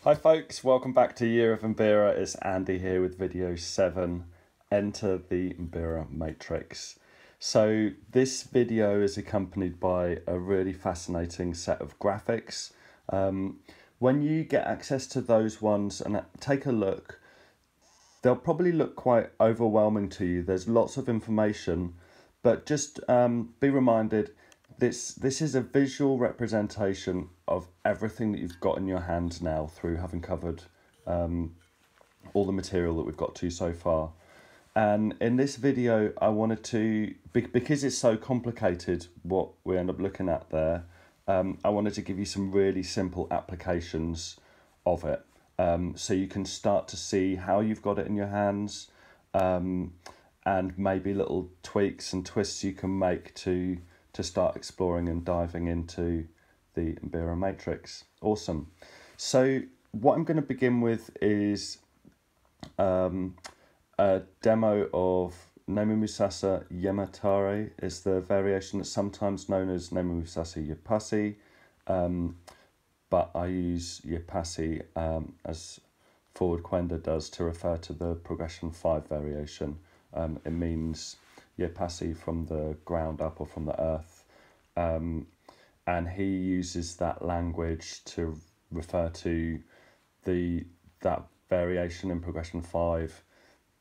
Hi folks, welcome back to Year of Mbira. It's Andy here with video 7, Enter the Mbira Matrix. So this video is accompanied by a really fascinating set of graphics. When you get access to those ones and take a look, they'll probably look quite overwhelming to you. There's lots of information, but just be reminded, this is a visual representation of everything that you've got in your hands now through having covered all the material that we've got to so far. And in this video, I wanted to, because it's so complicated what we end up looking at there, I wanted to give you some really simple applications of it. So you can start to see how you've got it in your hands, and maybe little tweaks and twists you can make to start exploring and diving into the Mbira Matrix. Awesome. So what I'm going to begin with is a demo of Nemu Musasa Yematare. Is the variation that's sometimes known as Nemu Musasa Yapasi, but I use Yapasi as Forward Quenda does to refer to the progression 5 variation. It means Yapasi from the ground up or from the earth, and he uses that language to refer to that variation in progression 5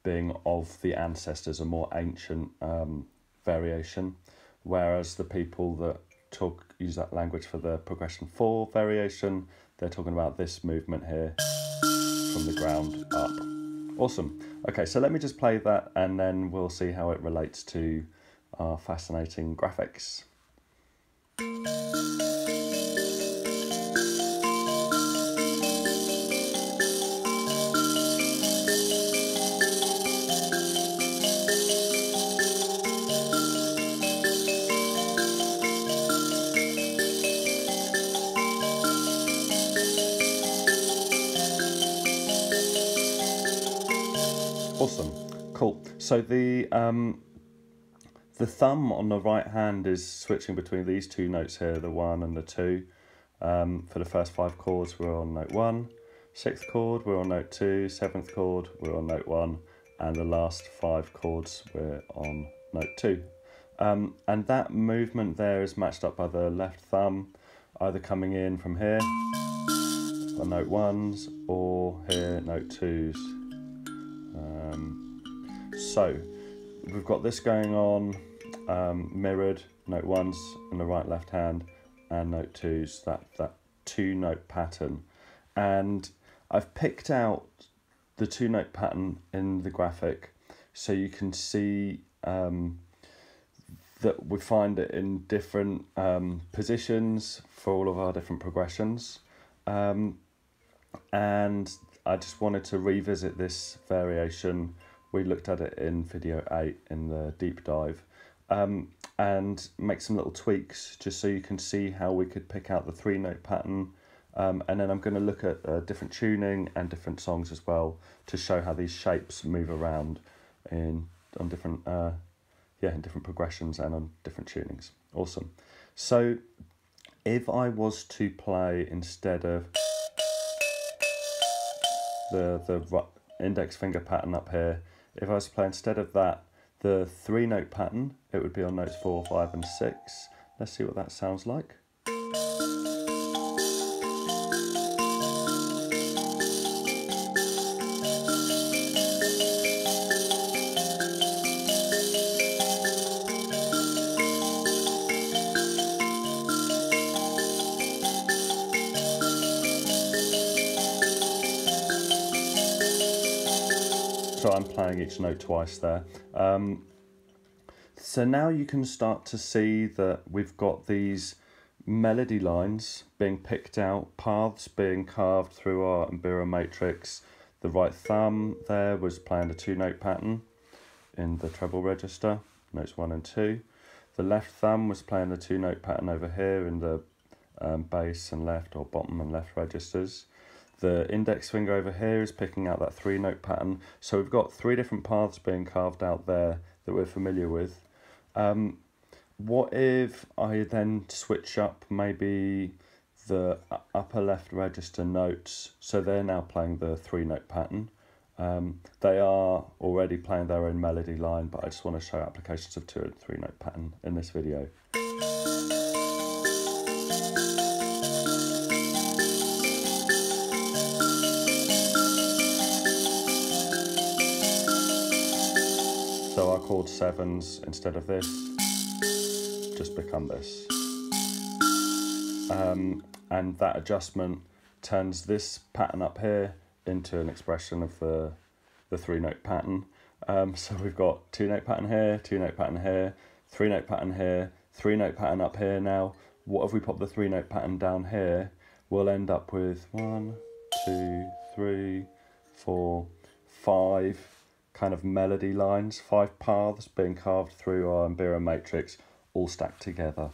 being of the ancestors, a more ancient variation, whereas the people that use that language for the progression 4 variation, they're talking about this movement here from the ground up. Awesome. Okay, so let me just play that and then we'll see how it relates to our fascinating graphics. Awesome, cool. So the thumb on the right hand is switching between these two notes here, the 1 and the 2. For the first 5 chords, we're on note 1. 6th chord, we're on note 2. 7th chord, we're on note 1. And the last 5 chords, we're on note 2. And that movement there is matched up by the left thumb, either coming in from here on note 1s or here, note 2s. So we've got this going on, mirrored, note 1s in the right left hand and note 2s, that 2-note pattern. And I've picked out the 2-note pattern in the graphic so you can see that we find it in different positions for all of our different progressions. And I just wanted to revisit this variation. We looked at it in video 8 in the deep dive, and make some little tweaks just so you can see how we could pick out the 3-note pattern. And then I'm going to look at different tuning and different songs as well to show how these shapes move around on different in different progressions and on different tunings. Awesome. So if I was to play instead of the index finger pattern up here, if I was to play instead of that the 3-note pattern, it would be on notes 4, 5 and 6. Let's see what that sounds like. So I'm playing each note twice there. So now you can start to see that we've got these melody lines being picked out, paths being carved through our Mbira Matrix. The right thumb there was playing a 2-note pattern in the treble register, notes 1 and 2. The left thumb was playing the 2-note pattern over here in the bass and left or bottom and left registers. The index finger over here is picking out that 3-note pattern. So we've got 3 different paths being carved out there that we're familiar with. What if I then switch up maybe the upper left register notes, so they're now playing the 3-note pattern. They are already playing their own melody line, but I just want to show applications of 2 and 3-note pattern in this video. So our chord 7s, instead of this, just become this. And that adjustment turns this pattern up here into an expression of the 3-note pattern. So we've got 2-note pattern here, 2-note pattern here, 3-note pattern here, 3-note pattern up here now. What if we pop the 3-note pattern down here? We'll end up with 1, 2, 3, 4, 5 kind of melody lines, 5 paths being carved through our Mbira matrix, all stacked together.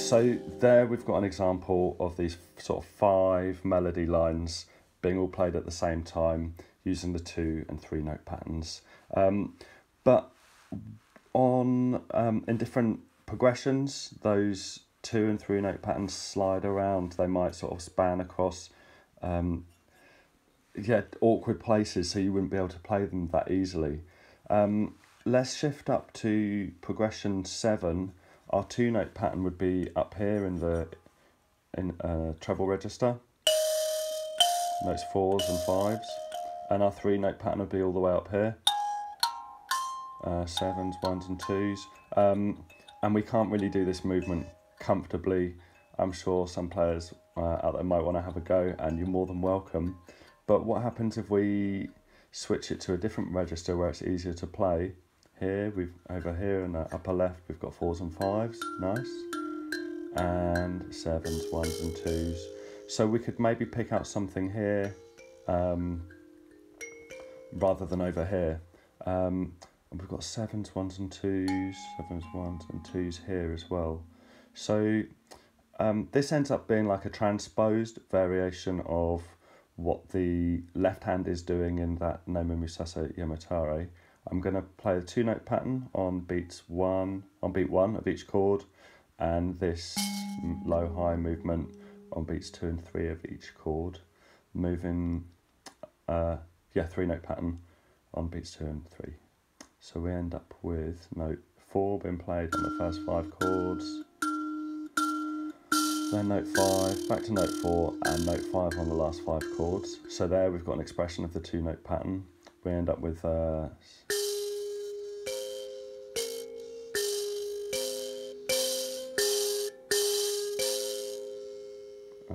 So there we've got an example of these sort of 5 melody lines being all played at the same time using the 2 and 3-note patterns. But on in different progressions, those 2 and 3-note patterns slide around. They might sort of span across awkward places, so you wouldn't be able to play them that easily. Let's shift up to progression 7. Our 2-note pattern would be up here in the treble register, notes 4s and 5s, and our 3-note pattern would be all the way up here, 7s, 1s and 2s, and we can't really do this movement comfortably. I'm sure some players out there might want to have a go, and you're more than welcome, but what happens if we switch it to a different register where it's easier to play? Here, over here in the upper left, we've got 4s and 5s, nice, and 7s, 1s and 2s. So we could maybe pick out something here rather than over here. And we've got 7s, 1s and 2s, 7s, 1s and 2s here as well. So this ends up being like a transposed variation of what the left hand is doing in that Nomu Musasa Yamotare. I'm going to play the 2-note pattern on beat 1 of each chord, and this low-high movement on beats 2 and 3 of each chord, moving 3-note pattern on beats 2 and 3. So we end up with note 4 being played on the first 5 chords, then note 5, back to note 4, and note 5 on the last 5 chords. So there we've got an expression of the 2-note pattern. We end up with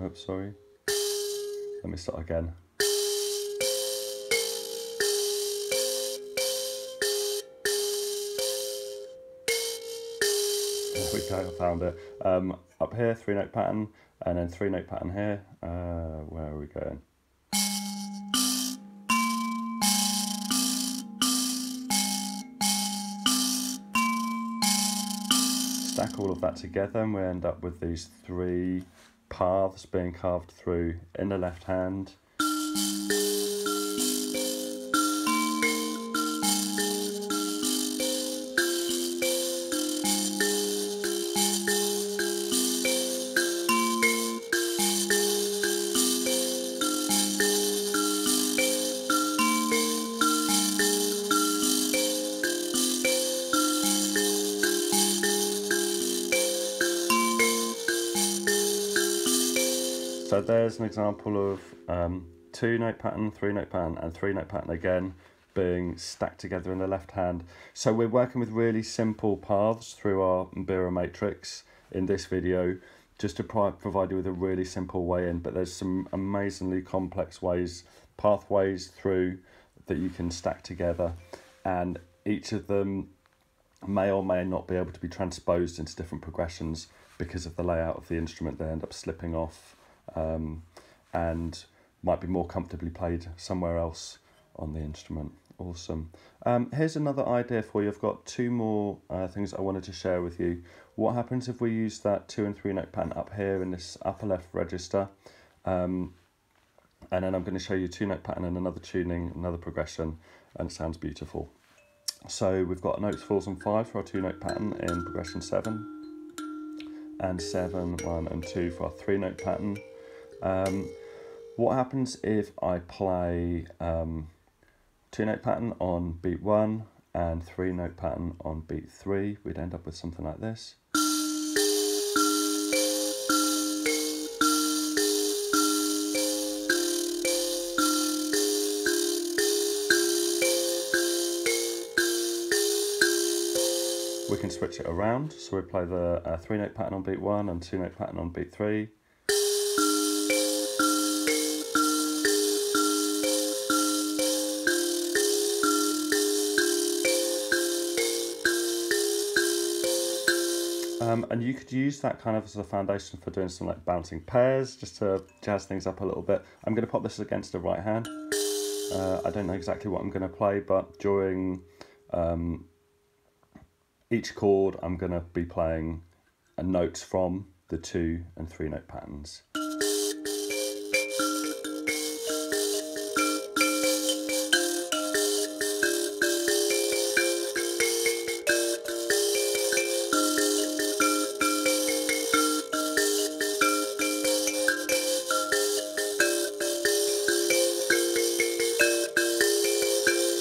oops, sorry. Let me start again. There we go, I found it. Up here, 3-note pattern, and then 3-note pattern here. Where are we going? Stack all of that together and we end up with these 3 paths being carved through in the left hand. So there's an example of 2-note pattern, 3-note pattern and 3-note pattern again being stacked together in the left hand. So we're working with really simple paths through our Mbira matrix in this video just to provide you with a really simple way in, but there's some amazingly complex ways, pathways through that you can stack together, and each of them may or may not be able to be transposed into different progressions because of the layout of the instrument. They end up slipping off and might be more comfortably played somewhere else on the instrument. Awesome. Here's another idea for you. I've got two more things I wanted to share with you. What happens if we use that 2 and 3 note pattern up here in this upper left register? And then I'm going to show you a 2 note pattern and another tuning, another progression, and it sounds beautiful. So we've got notes 4s and 5s for our 2 note pattern in progression 7, and 7, 1 and 2 for our 3 note pattern. What happens if I play 2 note pattern on beat 1 and 3 note pattern on beat 3? We'd end up with something like this. We can switch it around, so we play the 3 note pattern on beat 1 and 2 note pattern on beat 3. And you could use that kind of as a foundation for doing some like bouncing pairs, just to jazz things up a little bit. I'm going to pop this against the right hand. I don't know exactly what I'm going to play, but during each chord I'm going to be playing notes from the 2 and 3 note patterns.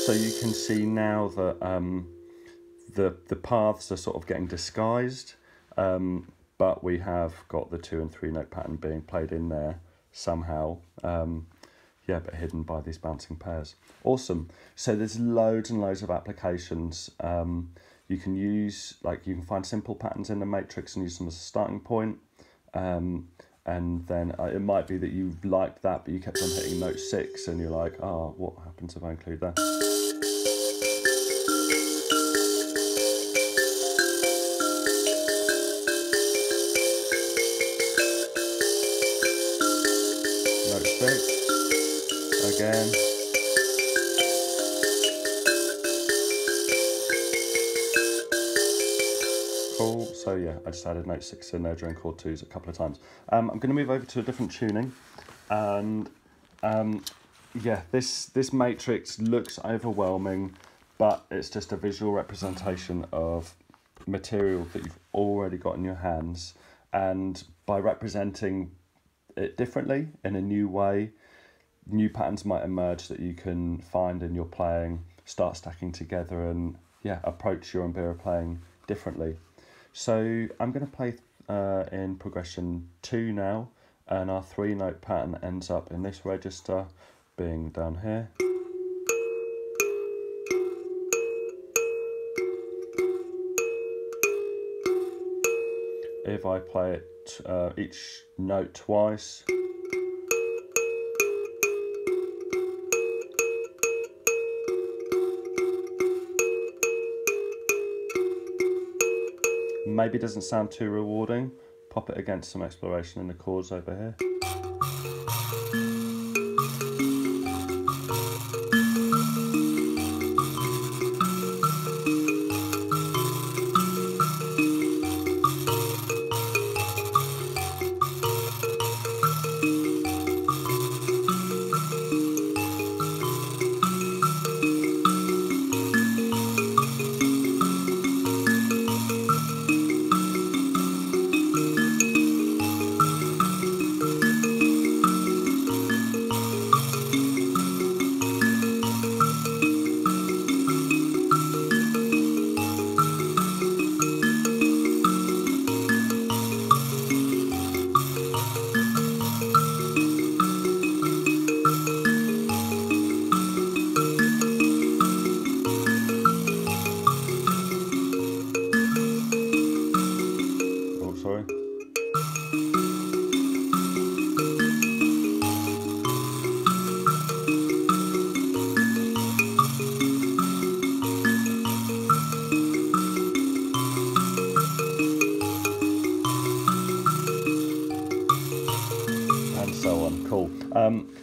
So you can see now that the paths are sort of getting disguised, but we have got the 2 and 3 note pattern being played in there somehow, yeah, but hidden by these bouncing pairs. Awesome. So there's loads and loads of applications. You can use, like, you can find simple patterns in the matrix and use them as a starting point. And then it might be that you liked that, but you kept on hitting note 6 and you're like, oh, what happens if I include that? Note 6, again. Cool, so yeah, I just added note 6 in there during chord 2s a couple of times. I'm going to move over to a different tuning, and yeah, this matrix looks overwhelming, but it's just a visual representation of material that you've already got in your hands, and by representing it differently in a new way, new patterns might emerge that you can find in your playing, start stacking together, and yeah, approach your Mbira playing differently. So I'm going to play in progression 2 now, and our 3 note pattern ends up in this register being down here. If I play it each note twice, maybe it doesn't sound too rewarding, pop it against some exploration in the chords over here.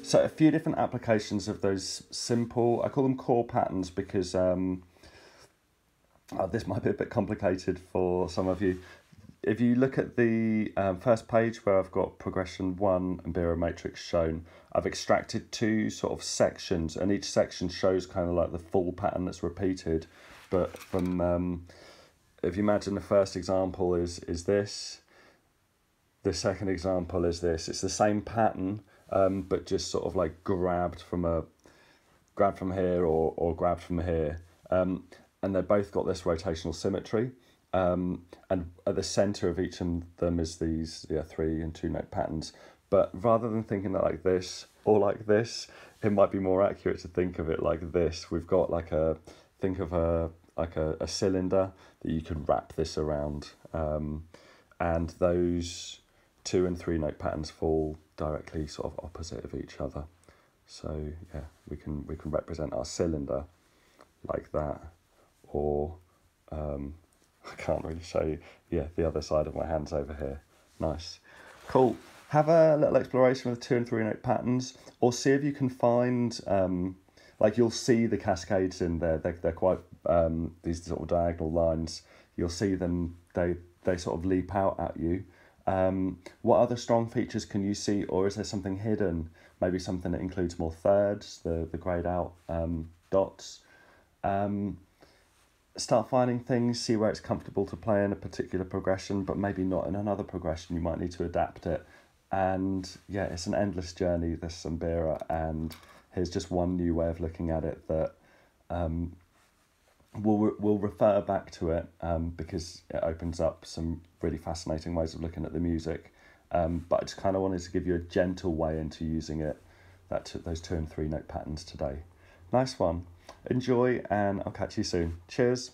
So a few different applications of those simple, I call them core patterns because this might be a bit complicated for some of you. If you look at the first page where I've got progression 1 and Mbira Matrix shown, I've extracted 2 sort of sections, and each section shows kind of like the full pattern that's repeated. But from, if you imagine the first example is this, the second example is this. It's the same pattern, but just sort of like grabbed from here or grabbed from here. And they've both got this rotational symmetry. And at the center of each of them is these 3 and 2 note patterns. But rather than thinking that like this or like this, it might be more accurate to think of it like this. We've got like think of a cylinder that you can wrap this around, and those 2 and 3 note patterns fall directly sort of opposite of each other. So yeah, we can represent our cylinder like that, or I can't really show you. Yeah, the other side of my hand's over here. Nice. Cool. Have a little exploration with 2 and 3 note patterns, or see if you can find, like you'll see the cascades in there. They're quite, these sort of diagonal lines. You'll see them, they sort of leap out at you. What other strong features can you see, or is there something hidden? Maybe something that includes more thirds, the grayed out dots. Start finding things, see where it's comfortable to play in a particular progression, but maybe not in another progression. You might need to adapt it. And yeah, it's an endless journey, this Mbira, and here's just one new way of looking at it that we'll refer back to it because it opens up some really fascinating ways of looking at the music. But I just kind of wanted to give you a gentle way into using it, those 2 and 3 note patterns today. Nice one. Enjoy, and I'll catch you soon. Cheers.